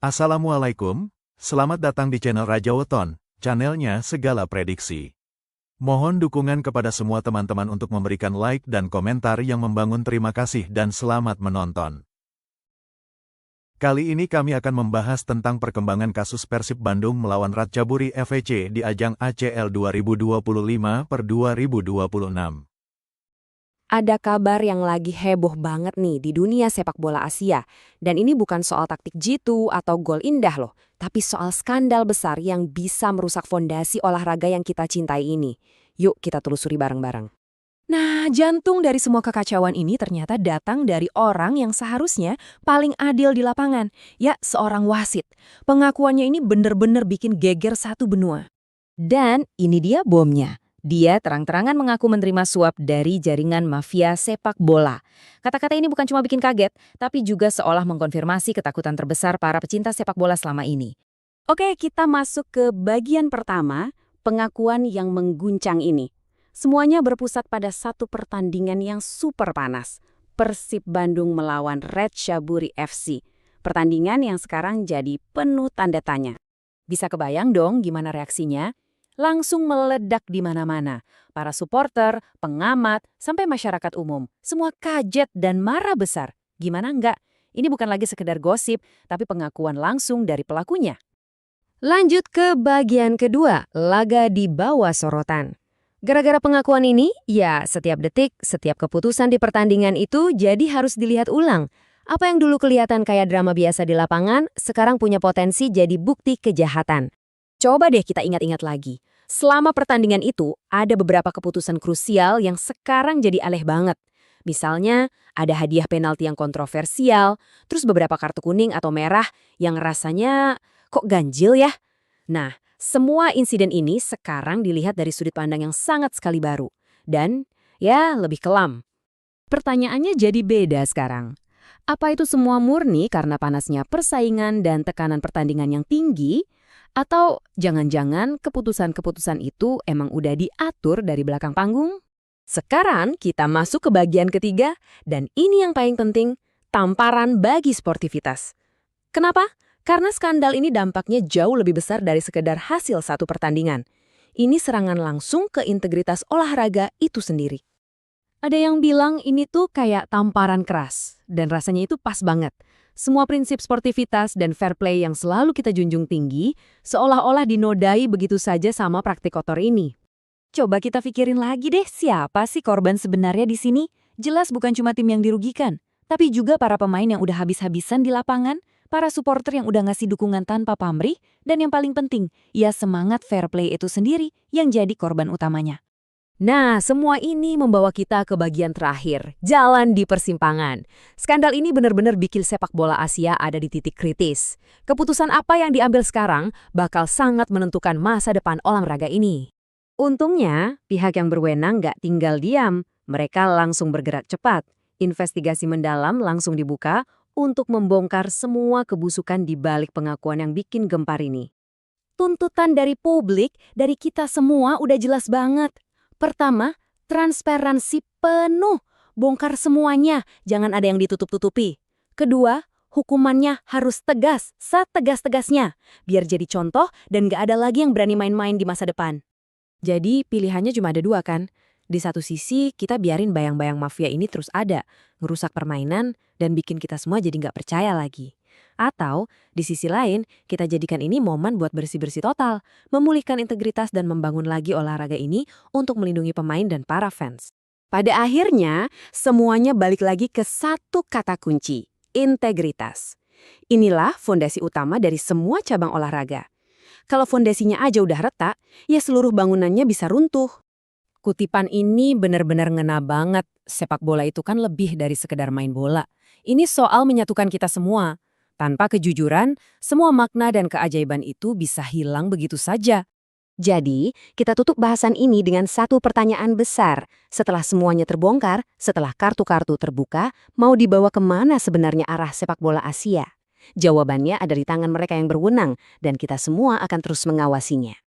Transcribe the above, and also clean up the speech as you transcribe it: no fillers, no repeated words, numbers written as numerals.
Assalamualaikum, selamat datang di channel Raja Weton, channelnya segala prediksi. Mohon dukungan kepada semua teman-teman untuk memberikan like dan komentar yang membangun. Terima kasih dan selamat menonton. Kali ini kami akan membahas tentang perkembangan kasus Persib Bandung melawan Ratchaburi FC di ajang ACL 2025/2026. Ada kabar yang lagi heboh banget nih di dunia sepak bola Asia. Dan ini bukan soal taktik jitu atau gol indah loh, tapi soal skandal besar yang bisa merusak fondasi olahraga yang kita cintai ini. Yuk kita telusuri bareng-bareng. Nah, jantung dari semua kekacauan ini ternyata datang dari orang yang seharusnya paling adil di lapangan. Ya, seorang wasit. Pengakuannya ini bener-bener bikin geger satu benua. Dan ini dia bomnya. Dia terang-terangan mengaku menerima suap dari jaringan mafia sepak bola. Kata-kata ini bukan cuma bikin kaget, tapi juga seolah mengkonfirmasi ketakutan terbesar para pecinta sepak bola selama ini. Oke, kita masuk ke bagian pertama, pengakuan yang mengguncang ini. Semuanya berpusat pada satu pertandingan yang super panas. Persib Bandung melawan Ratchaburi FC. Pertandingan yang sekarang jadi penuh tanda tanya. Bisa kebayang dong gimana reaksinya? Langsung meledak di mana-mana. Para supporter, pengamat, sampai masyarakat umum. Semua kaget dan marah besar. Gimana enggak? Ini bukan lagi sekedar gosip, tapi pengakuan langsung dari pelakunya. Lanjut ke bagian kedua, laga di bawah sorotan. Gara-gara pengakuan ini, ya setiap detik, setiap keputusan di pertandingan itu jadi harus dilihat ulang. Apa yang dulu kelihatan kayak drama biasa di lapangan, sekarang punya potensi jadi bukti kejahatan. Coba deh kita ingat-ingat lagi. Selama pertandingan itu, ada beberapa keputusan krusial yang sekarang jadi aneh banget. Misalnya, ada hadiah penalti yang kontroversial, terus beberapa kartu kuning atau merah yang rasanya kok ganjil ya? Nah, semua insiden ini sekarang dilihat dari sudut pandang yang sangat sekali baru. Dan, ya lebih kelam. Pertanyaannya jadi beda sekarang. Apa itu semua murni karena panasnya persaingan dan tekanan pertandingan yang tinggi? Atau jangan-jangan keputusan-keputusan itu emang udah diatur dari belakang panggung? Sekarang kita masuk ke bagian ketiga, dan ini yang paling penting, tamparan bagi sportivitas. Kenapa? Karena skandal ini dampaknya jauh lebih besar dari sekedar hasil satu pertandingan. Ini serangan langsung ke integritas olahraga itu sendiri. Ada yang bilang ini tuh kayak tamparan keras, dan rasanya itu pas banget. Semua prinsip sportivitas dan fair play yang selalu kita junjung tinggi, seolah-olah dinodai begitu saja sama praktik kotor ini. Coba kita pikirin lagi deh, siapa sih korban sebenarnya di sini? Jelas bukan cuma tim yang dirugikan, tapi juga para pemain yang udah habis-habisan di lapangan, para supporter yang udah ngasih dukungan tanpa pamrih, dan yang paling penting, ya semangat fair play itu sendiri yang jadi korban utamanya. Nah, semua ini membawa kita ke bagian terakhir, jalan di persimpangan. Skandal ini benar-benar bikin sepak bola Asia ada di titik kritis. Keputusan apa yang diambil sekarang bakal sangat menentukan masa depan olahraga ini. Untungnya, pihak yang berwenang nggak tinggal diam. Mereka langsung bergerak cepat. Investigasi mendalam langsung dibuka untuk membongkar semua kebusukan di balik pengakuan yang bikin gempar ini. Tuntutan dari publik, dari kita semua udah jelas banget. Pertama, transparansi penuh. Bongkar semuanya, jangan ada yang ditutup-tutupi. Kedua, hukumannya harus tegas, setegas-tegasnya. Biar jadi contoh dan gak ada lagi yang berani main-main di masa depan. Jadi pilihannya cuma ada dua kan? Di satu sisi, kita biarin bayang-bayang mafia ini terus ada, ngerusak permainan, dan bikin kita semua jadi gak percaya lagi. Atau, di sisi lain, kita jadikan ini momen buat bersih-bersih total, memulihkan integritas dan membangun lagi olahraga ini untuk melindungi pemain dan para fans. Pada akhirnya, semuanya balik lagi ke satu kata kunci, integritas. Inilah fondasi utama dari semua cabang olahraga. Kalau fondasinya aja udah retak, ya seluruh bangunannya bisa runtuh. Kutipan ini benar-benar ngena banget. Sepak bola itu kan lebih dari sekedar main bola. Ini soal menyatukan kita semua. Tanpa kejujuran, semua makna dan keajaiban itu bisa hilang begitu saja. Jadi, kita tutup bahasan ini dengan satu pertanyaan besar. Setelah semuanya terbongkar, setelah kartu-kartu terbuka, mau dibawa kemana sebenarnya arah sepak bola Asia? Jawabannya ada di tangan mereka yang berwenang, dan kita semua akan terus mengawasinya.